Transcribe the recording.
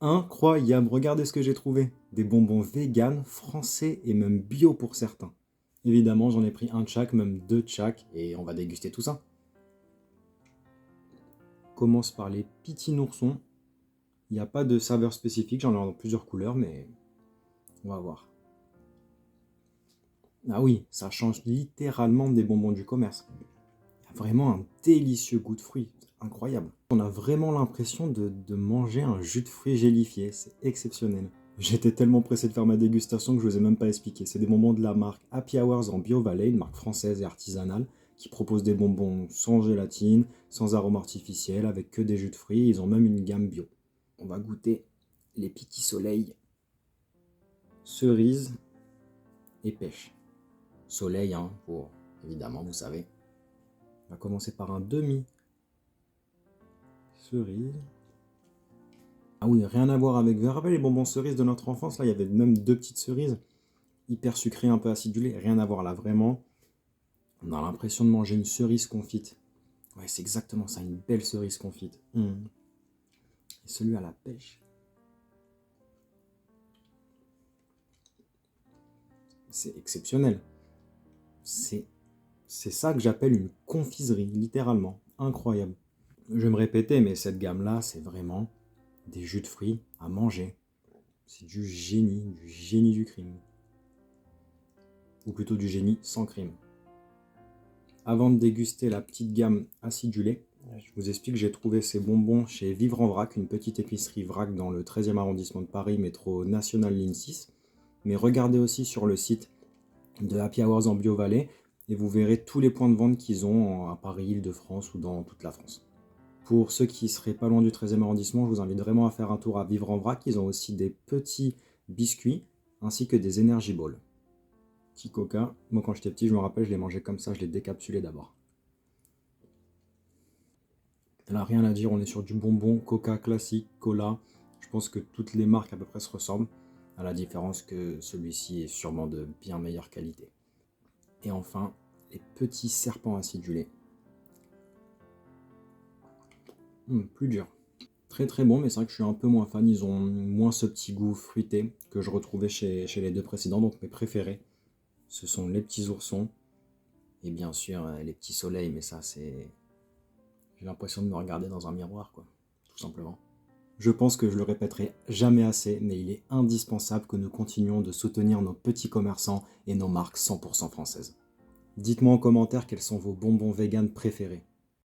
Incroyable, regardez ce que j'ai trouvé. Des bonbons véganes, français et même bio pour certains. Évidemment, j'en ai pris un de chaque, même deux de chaque, et on va déguster tout ça. On commence par les petits noursons. Il n'y a pas de saveur spécifique, j'en ai en plusieurs couleurs, mais on va voir. Ah oui, ça change littéralement des bonbons du commerce. Il y a vraiment un délicieux goût de fruits, c'est incroyable. On a vraiment l'impression de manger un jus de fruits gélifié, c'est exceptionnel. J'étais tellement pressé de faire ma dégustation que je ne vous ai même pas expliqué. C'est des bonbons de la marque Happy Hours en Bio Valley, une marque française et artisanale, qui propose des bonbons sans gélatine, sans arôme artificiel, avec que des jus de fruits. Ils ont même une gamme bio. On va goûter les petits soleils, cerises et pêche. Soleil, hein, pour évidemment, vous savez. On va commencer par un demi cerise. Ah oui, rien à voir avec. Vous vous rappelez les bonbons cerises de notre enfance? Là, il y avait même deux petites cerises, hyper sucrées, un peu acidulées. Rien à voir là, vraiment. On a l'impression de manger une cerise confite. Ouais, c'est exactement ça, une belle cerise confite. Et celui à la pêche. C'est exceptionnel. C'est ça que j'appelle une confiserie, littéralement. Incroyable. Je vais me répéter, mais cette gamme-là, c'est vraiment des jus de fruits à manger. C'est du génie du crime. Ou plutôt du génie sans crime. Avant de déguster la petite gamme acidulée, je vous explique que j'ai trouvé ces bonbons chez Vivre en Vrac, une petite épicerie vrac dans le 13e arrondissement de Paris, métro National Ligne 6. Mais regardez aussi sur le site de Happy Hours en Bio Valley et vous verrez tous les points de vente qu'ils ont à Paris, Île-de-France ou dans toute la France. Pour ceux qui seraient pas loin du 13e arrondissement, je vous invite vraiment à faire un tour à Vivre en Vrac. Ils ont aussi des petits biscuits ainsi que des Energy Balls. Petit coca. Moi, quand j'étais petit, je me rappelle, je les mangeais comme ça, je les décapsulais d'abord. Là, rien à dire, on est sur du bonbon, coca classique, cola. Je pense que toutes les marques à peu près se ressemblent, à la différence que celui-ci est sûrement de bien meilleure qualité. Et enfin, les petits serpents acidulés. Plus dur. Très très bon, mais c'est vrai que je suis un peu moins fan. Ils ont moins ce petit goût fruité que je retrouvais chez les deux précédents. Donc mes préférés, ce sont les petits oursons et bien sûr les petits soleils. Mais ça, c'est... J'ai l'impression de me regarder dans un miroir, quoi. Tout simplement. Je pense que je le répéterai jamais assez, mais il est indispensable que nous continuions de soutenir nos petits commerçants et nos marques 100% françaises. Dites-moi en commentaire quels sont vos bonbons véganes préférés.